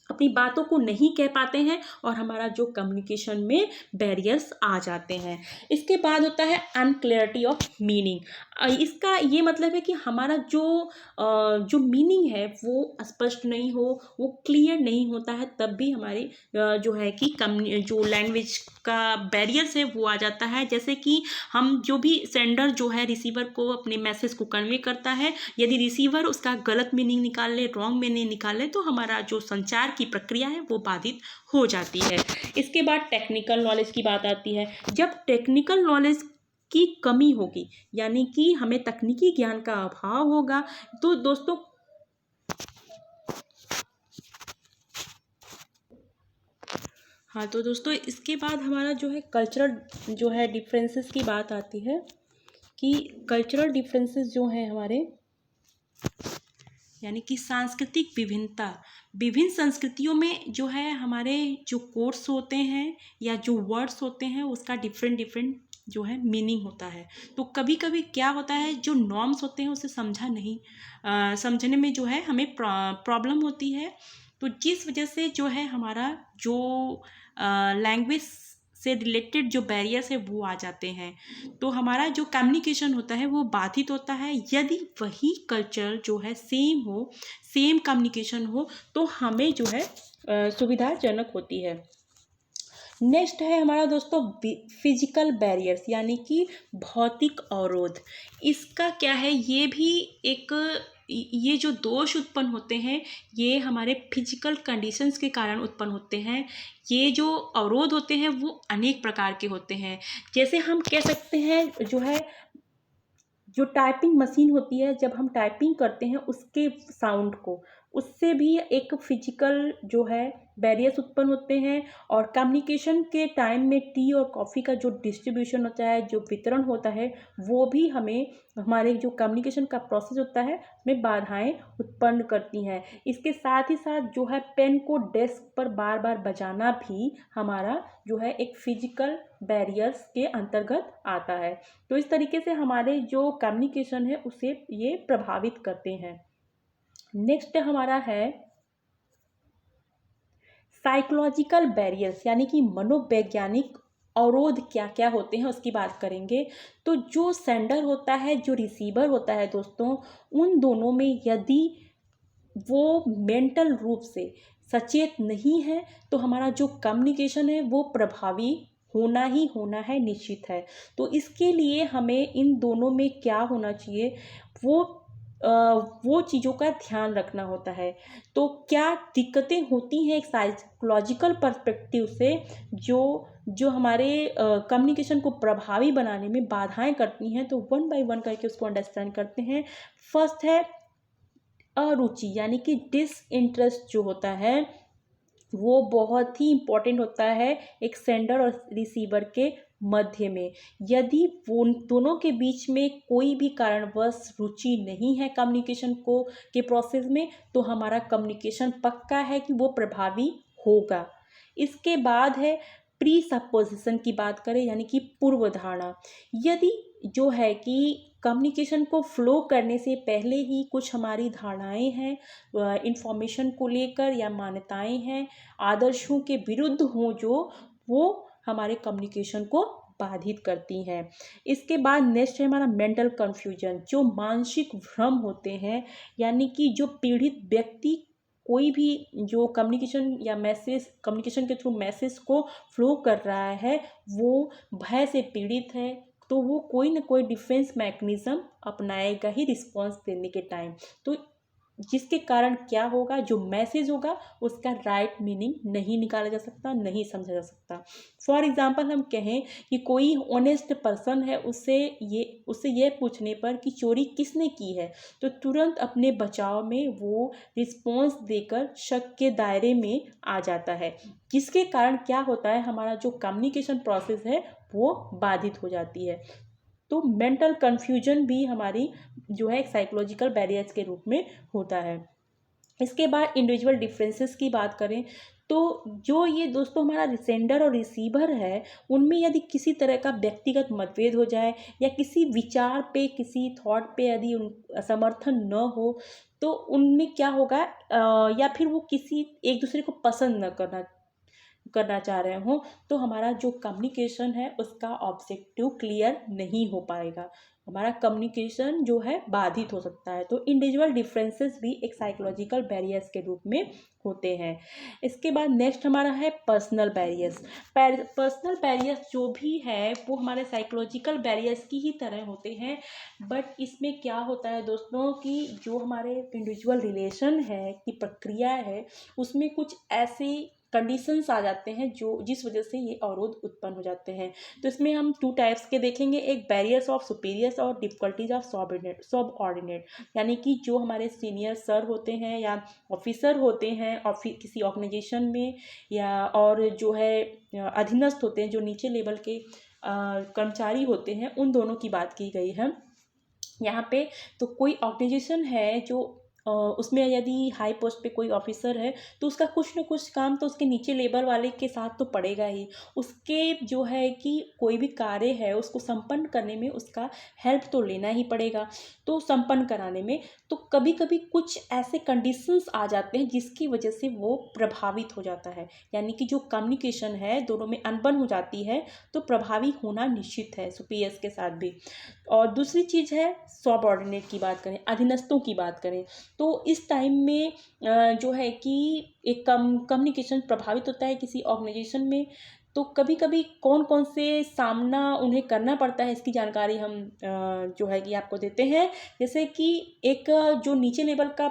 अपनी बातों को नहीं कह पाते हैं और हमारा जो कम्युनिकेशन में बैरियर्स आ जाते हैं। इसके बाद होता है अनक्लैरिटी ऑफ मीनिंग। इसका ये मतलब है कि हमारा जो मीनिंग है वो स्पष्ट नहीं हो, वो क्लियर नहीं होता है, तब भी हमारी जो है कि जो लैंग्वेज का बैरियर्स है वो आ जाता है। जैसे कि हम जो भी सेंडर जो है रिसीवर को अपने मैसेज को कन्वे करता है, यदि रिसीवर उसका गलत मीनिंग निकाल ले, रॉन्ग मीनिंग निकाल ले, तो हमारा जो संचार की प्रक्रिया है वो बाधित हो जाती है। इसके बाद टेक्निकल नॉलेज की बात आती है। जब टेक्निकल नॉलेज की कमी होगी, यानी कि हमें तकनीकी ज्ञान का अभाव होगा, तो दोस्तों हाँ, तो दोस्तों इसके बाद हमारा जो है कल्चरल जो है डिफरेंसेस की बात आती है कि कल्चरल डिफरेंसेस जो हैं हमारे, यानी कि सांस्कृतिक विभिन्नता। विभिन्न संस्कृतियों में जो है हमारे जो कोड्स होते हैं या जो वर्ड्स होते हैं उसका डिफरेंट जो है मीनिंग होता है। तो कभी कभी क्या होता है, जो नॉर्म्स होते हैं उसे समझने में जो है हमें प्रॉब्लम होती है। तो जिस वजह से जो है हमारा जो लैंग्वेज से रिलेटेड जो बैरियर्स है वो आ जाते हैं, तो हमारा जो कम्युनिकेशन होता है वो बाधित होता है। यदि वही कल्चर जो है सेम हो, सेम कम्युनिकेशन हो, तो हमें जो है सुविधाजनक होती है। नेक्स्ट है हमारा दोस्तों फिजिकल बैरियर्स, यानी कि भौतिक अवरोध। इसका क्या है, ये जो दोष उत्पन्न होते हैं ये हमारे फिजिकल कंडीशंस के कारण उत्पन्न होते हैं। ये जो अवरोध होते हैं वो अनेक प्रकार के होते हैं। जैसे हम कह सकते हैं जो है जो टाइपिंग मशीन होती है, जब हम टाइपिंग करते हैं उसके साउंड को, उससे भी एक फिजिकल जो है बैरियर्स उत्पन्न होते हैं। और कम्युनिकेशन के टाइम में टी और कॉफ़ी का जो डिस्ट्रीब्यूशन होता है, जो वितरण होता है, वो भी हमें हमारे जो कम्युनिकेशन का प्रोसेस होता है में बाधाएं उत्पन्न करती हैं। इसके साथ ही साथ जो है पेन को डेस्क पर बार बार बजाना भी हमारा जो है एक फिजिकल बैरियर्स के अंतर्गत आता है। तो इस तरीके से हमारे जो कम्युनिकेशन है उसे ये प्रभावित करते हैं। नेक्स्ट हमारा है साइकोलॉजिकल बैरियर्स, यानी कि मनोवैज्ञानिक अवरोध क्या क्या होते हैं उसकी बात करेंगे। तो जो सेंडर होता है, जो रिसीवर होता है दोस्तों, उन दोनों में यदि वो मेंटल रूप से सचेत नहीं है तो हमारा जो कम्युनिकेशन है वो प्रभावी होना ही होना है, निश्चित है। तो इसके लिए हमें इन दोनों में क्या होना चाहिए, वो वो चीज़ों का ध्यान रखना होता है। तो क्या दिक्कतें होती हैं एक साइकोलॉजिकल पर्सपेक्टिव से जो जो हमारे कम्युनिकेशन को प्रभावी बनाने में बाधाएं करती हैं, तो वन बाय वन करके उसको अंडरस्टैंड करते हैं। फर्स्ट है अरुचि, यानी कि डिसइंटरेस्ट जो होता है वो बहुत ही इम्पोर्टेंट होता है एक सेंडर और रिसीवर के मध्य में। यदि वो दोनों के बीच में कोई भी कारणवश रुचि नहीं है कम्युनिकेशन को के प्रोसेस में, तो हमारा कम्युनिकेशन पक्का है कि वो प्रभावी होगा। इसके बाद है प्री सपोजिशन की बात करें, यानी कि पूर्व धारणा। यदि जो है कि कम्युनिकेशन को फ्लो करने से पहले ही कुछ हमारी धारणाएं हैं इंफॉर्मेशन को लेकर, या मान्यताएं हैं आदर्शों के विरुद्ध हों, जो वो हमारे कम्युनिकेशन को बाधित करती हैं। इसके बाद नेक्स्ट है हमारा मेंटल कन्फ्यूजन, जो मानसिक भ्रम होते हैं, यानी कि जो पीड़ित व्यक्ति कोई भी जो कम्युनिकेशन के थ्रू मैसेज को फ्लो कर रहा है वो भय से पीड़ित है, तो वो कोई ना कोई डिफेंस मैकेनिज्म अपनाएगा ही रिस्पॉन्स देने के टाइम। तो जिसके कारण क्या होगा, जो मैसेज होगा उसका राइट मीनिंग नहीं निकाला जा सकता, नहीं समझा जा सकता। फॉर एग्जांपल हम कहें कि कोई ऑनेस्ट पर्सन है, उससे ये पूछने पर कि चोरी किसने की है, तो तुरंत अपने बचाव में वो रिस्पॉन्स देकर शक के दायरे में आ जाता है, जिसके कारण क्या होता है, हमारा जो कम्युनिकेशन प्रोसेस है वो बाधित हो जाती है। तो मेंटल कन्फ्यूजन भी हमारी जो है एक साइकोलॉजिकल बैरियर्स के रूप में होता है। इसके बाद इंडिविजुअल डिफरेंसेस की बात करें, तो जो ये दोस्तों हमारा सेंडर और रिसीवर है, उनमें यदि किसी तरह का व्यक्तिगत मतभेद हो जाए या किसी विचार पे, किसी थॉट पे यदि समर्थन न हो, तो उनमें क्या होगा, या फिर वो किसी एक दूसरे को पसंद न करना चाह रहे हों, तो हमारा जो कम्युनिकेशन है उसका ऑब्जेक्टिव क्लियर नहीं हो पाएगा, हमारा कम्युनिकेशन जो है बाधित हो सकता है। तो इंडिविजुअल डिफरेंसेस भी एक साइकोलॉजिकल बैरियर्स के रूप में होते हैं। इसके बाद नेक्स्ट हमारा है पर्सनल बैरियर्स। पर्सनल बैरियर्स जो भी है वो हमारे साइकोलॉजिकल बैरियर्स की ही तरह होते हैं, बट इसमें क्या होता है दोस्तों कि जो हमारे इंडिविजुअल रिलेशन है की प्रक्रिया है, उसमें कुछ ऐसी कंडीशंस आ जाते हैं जिस वजह से ये अवरोध उत्पन्न हो जाते हैं। तो इसमें हम 2 टाइप्स के देखेंगे, एक बैरियर्स ऑफ सुपीरियर्स और डिफिकल्टीज ऑफ सब ऑर्डिनेट, यानी कि जो हमारे सीनियर सर होते हैं या ऑफिसर होते हैं किसी ऑर्गेनाइजेशन में, या और जो है अधीनस्थ होते हैं जो नीचे लेवल के कर्मचारी होते हैं, उन दोनों की बात की गई है यहाँ पे। तो कोई ऑर्गेनाइजेशन है जो उसमें यदि हाई पोस्ट पे कोई ऑफिसर है, तो उसका कुछ न कुछ काम तो उसके नीचे लेबर वाले के साथ तो पड़ेगा ही। उसके जो है कि कोई भी कार्य है उसको संपन्न करने में उसका हेल्प तो लेना ही पड़ेगा, तो संपन्न कराने में तो कभी कभी कुछ ऐसे कंडीशंस आ जाते हैं जिसकी वजह से वो प्रभावित हो जाता है, यानी कि जो कम्युनिकेशन है दोनों में अनबन हो जाती है, तो प्रभावी होना निश्चित है सुपीरियर्स के साथ भी। और दूसरी चीज़ है सबऑर्डिनेट की बात करें, अधीनस्थों की बात करें, तो इस टाइम में जो है कि एक कम्युनिकेशन प्रभावित होता है किसी ऑर्गेनाइजेशन में, तो कभी कभी कौन कौन से सामना उन्हें करना पड़ता है इसकी जानकारी हम जो है कि आपको देते हैं। जैसे कि एक जो नीचे लेवल का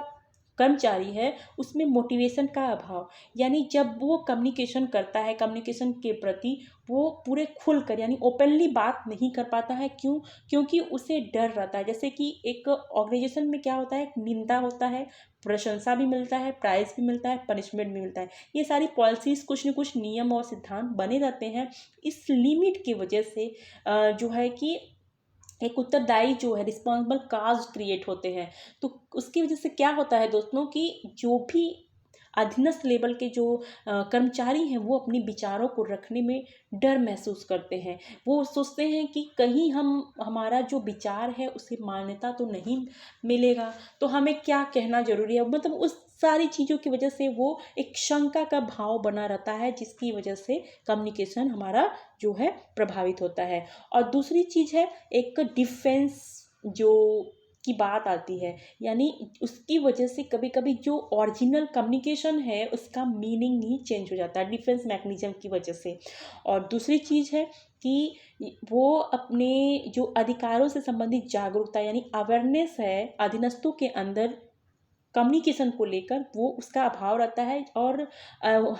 कर्मचारी है उसमें मोटिवेशन का अभाव, यानी जब वो कम्युनिकेशन करता है कम्युनिकेशन के प्रति वो पूरे खुलकर यानी ओपनली बात नहीं कर पाता है। क्यों? क्योंकि उसे डर रहता है। जैसे कि एक ऑर्गेनाइजेशन में क्या होता है, निंदा होता है, प्रशंसा भी मिलता है, प्राइज भी मिलता है, पनिशमेंट भी मिलता है, ये सारी पॉलिसीज कुछ न कुछ नियम और सिद्धांत बने रहते हैं। इस लिमिट की वजह से जो है कि एक उत्तरदायी जो है रिस्पॉन्सिबल काज क्रिएट होते हैं। तो उसकी वजह से क्या होता है दोस्तों कि जो भी अधीनस्थ लेवल के जो कर्मचारी हैं वो अपने विचारों को रखने में डर महसूस करते हैं। वो सोचते हैं कि कहीं हमारा जो विचार है उसे मान्यता तो नहीं मिलेगा, तो हमें क्या कहना जरूरी है, मतलब उस सारी चीज़ों की वजह से वो एक शंका का भाव बना रहता है, जिसकी वजह से कम्युनिकेशन हमारा जो है प्रभावित होता है। और दूसरी चीज़ है एक डिफेंस जो की बात आती है, यानी उसकी वजह से कभी कभी जो ओरिजिनल कम्युनिकेशन है उसका मीनिंग ही चेंज हो जाता है डिफेंस मैकेनिज्म की वजह से। और दूसरी चीज़ है कि वो अपने जो अधिकारों से संबंधित जागरूकता यानी अवेयरनेस है अधीनस्थों के अंदर कम्युनिकेशन को लेकर, वो उसका अभाव रहता है। और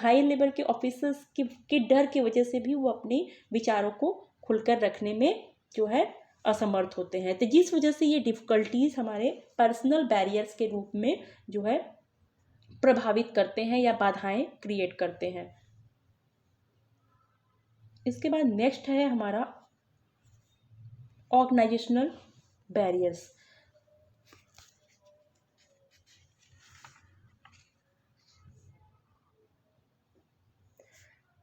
हाई लेवल के ऑफिसर्स के डर की वजह से भी वो अपने विचारों को खुलकर रखने में जो है असमर्थ होते हैं। तो जिस वजह से ये डिफ़िकल्टीज हमारे पर्सनल बैरियर्स के रूप में जो है प्रभावित करते हैं या बाधाएं क्रिएट करते हैं। इसके बाद नेक्स्ट है हमारा ऑर्गेनाइजेशनल बैरियर्स।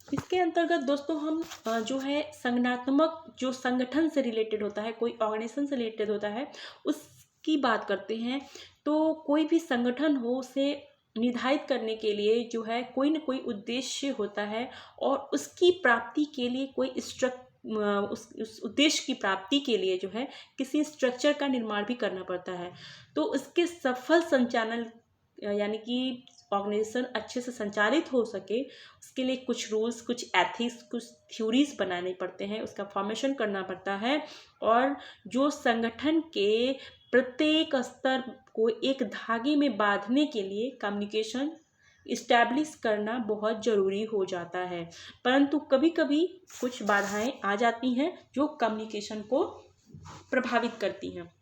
इसके अंतर्गत दोस्तों हम जो है संगठनात्मक जो संगठन से रिलेटेड होता है, कोई ऑर्गेनाइजेशन से रिलेटेड होता है, उसकी बात करते हैं। तो कोई भी संगठन हो उसे निर्धारित करने के लिए जो है कोई न कोई उद्देश्य होता है, और उसकी प्राप्ति के लिए कोई उस उद्देश्य की प्राप्ति के लिए जो है किसी स्ट्रक्चर का निर्माण भी करना पड़ता है। तो उसके सफल संचालन यानी कि ऑर्गेनाइजेशन अच्छे से संचालित हो सके, उसके लिए कुछ रूल्स, कुछ एथिक्स, कुछ थ्योरीज बनाने पड़ते हैं, उसका फॉर्मेशन करना पड़ता है। और जो संगठन के प्रत्येक स्तर को एक धागे में बांधने के लिए कम्युनिकेशन इस्टेब्लिश करना बहुत ज़रूरी हो जाता है। परंतु कभी कभी कुछ बाधाएं आ जाती हैं जो कम्युनिकेशन को प्रभावित करती हैं।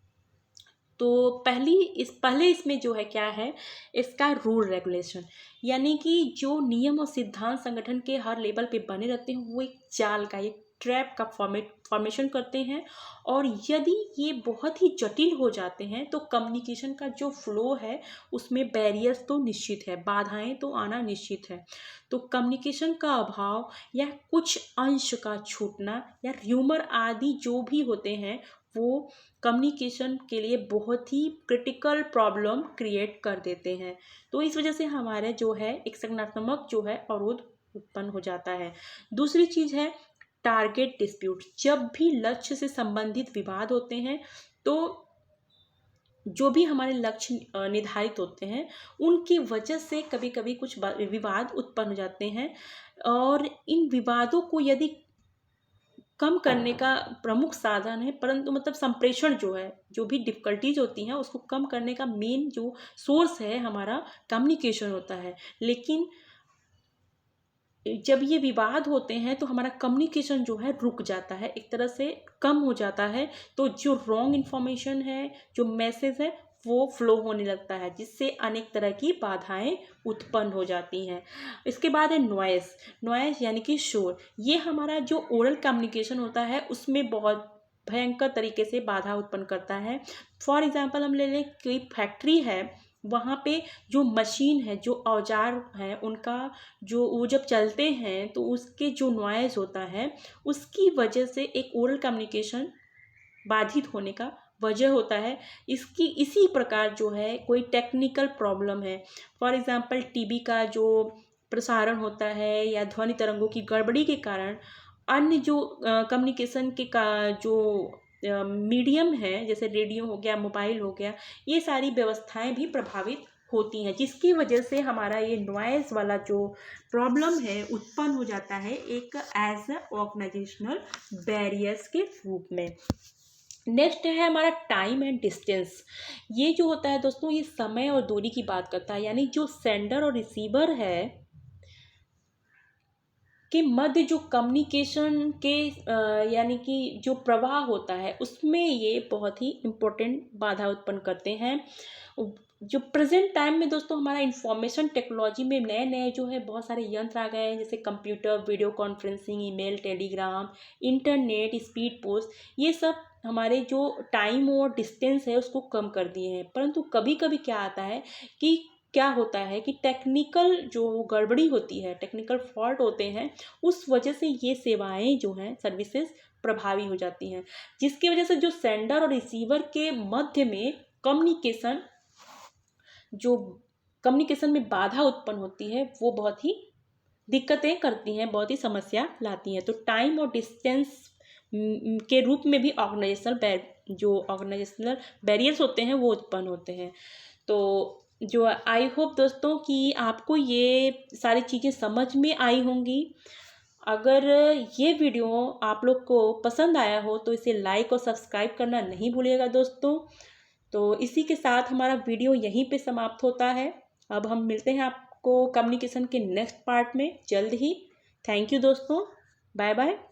तो पहले इसमें जो है क्या है, इसका रूल रेगुलेशन, यानी कि जो नियम और सिद्धांत संगठन के हर लेवल पे बने रहते हैं वो एक जाल का, एक ट्रैप का फॉर्मेशन करते हैं। और यदि ये बहुत ही जटिल हो जाते हैं तो कम्युनिकेशन का जो फ्लो है उसमें बैरियर्स तो निश्चित है, बाधाएं तो आना निश्चित है। तो कम्युनिकेशन का अभाव या कुछ अंश का छूटना या र्यूमर आदि जो भी होते हैं वो कम्युनिकेशन के लिए बहुत ही क्रिटिकल प्रॉब्लम क्रिएट कर देते हैं। तो इस वजह से हमारे जो है एक संगठनात्मक जो है अवरोध उत्पन्न हो जाता है। दूसरी चीज़ है टारगेट डिस्प्यूट। जब भी लक्ष्य से संबंधित विवाद होते हैं तो जो भी हमारे लक्ष्य निर्धारित होते हैं उनकी वजह से कभी कभी कुछ विवाद उत्पन्न हो जाते हैं। और इन विवादों को यदि कम करने का प्रमुख साधन है, परंतु मतलब संप्रेषण जो है, जो भी डिफ़िकल्टीज होती हैं उसको कम करने का मेन जो सोर्स है हमारा कम्युनिकेशन होता है। लेकिन जब ये विवाद होते हैं तो हमारा कम्युनिकेशन जो है रुक जाता है, एक तरह से कम हो जाता है। तो जो रॉन्ग इन्फॉर्मेशन है, जो मैसेज है वो फ्लो होने लगता है, जिससे अनेक तरह की बाधाएं उत्पन्न हो जाती हैं। इसके बाद है नॉइस यानी कि शोर। ये हमारा जो ओरल कम्युनिकेशन होता है उसमें बहुत भयंकर तरीके से बाधा उत्पन्न करता है। फॉर एग्जांपल हम ले लें, कोई फैक्ट्री है, वहाँ पे जो मशीन है, जो औजार हैं, उनका जो वो जब चलते हैं तो उसके जो नॉइज़ होता है उसकी वजह से एक ओरल कम्युनिकेशन बाधित होने का वजह होता है। इसी प्रकार जो है कोई टेक्निकल प्रॉब्लम है, फॉर एग्जांपल टीवी का जो प्रसारण होता है या ध्वनि तरंगों की गड़बड़ी के कारण अन्य जो कम्युनिकेशन के का जो मीडियम है, जैसे रेडियो हो गया, मोबाइल हो गया, ये सारी व्यवस्थाएं भी प्रभावित होती हैं, जिसकी वजह से हमारा ये नॉइज़ वाला जो प्रॉब्लम है उत्पन्न हो जाता है एक एज अ ऑर्गेनाइजेशनल बैरियर्स के रूप में। नेक्स्ट है हमारा टाइम एंड डिस्टेंस। ये जो होता है दोस्तों, ये समय और दूरी की बात करता है, यानी जो सेंडर और रिसीवर है के मध्य जो कम्युनिकेशन के यानी कि जो प्रवाह होता है उसमें ये बहुत ही इम्पोर्टेंट बाधा उत्पन्न करते हैं। जो प्रेजेंट टाइम में दोस्तों हमारा इंफॉर्मेशन टेक्नोलॉजी में नए नए जो है बहुत सारे यंत्र आ गए हैं, जैसे computer, video conferencing, email, Telegram, internet, speed post, ये सब हमारे जो टाइम और डिस्टेंस है उसको कम कर दिए हैं। परंतु कभी कभी क्या आता है कि क्या होता है कि टेक्निकल जो गड़बड़ी होती है, टेक्निकल फॉल्ट होते हैं, उस वजह से ये सेवाएं जो हैं, सर्विसेज प्रभावी हो जाती हैं, जिसकी वजह से जो सेंडर और रिसीवर के मध्य में कम्युनिकेशन जो कम्युनिकेशन में बाधा उत्पन्न होती है वो बहुत ही दिक्कतें करती हैं, बहुत ही समस्या लाती हैं। तो टाइम और डिस्टेंस के रूप में भी ऑर्गेनाइजेशनल बैरियर्स होते हैं वो उत्पन्न होते हैं। तो जो आई होप दोस्तों कि आपको ये सारी चीज़ें समझ में आई होंगी। अगर ये वीडियो आप लोग को पसंद आया हो तो इसे लाइक और सब्सक्राइब करना नहीं भूलिएगा दोस्तों। तो इसी के साथ हमारा वीडियो यहीं पे समाप्त होता है। अब हम मिलते हैं आपको कम्युनिकेशन के नेक्स्ट पार्ट में जल्द ही। थैंक यू दोस्तों, बाय बाय।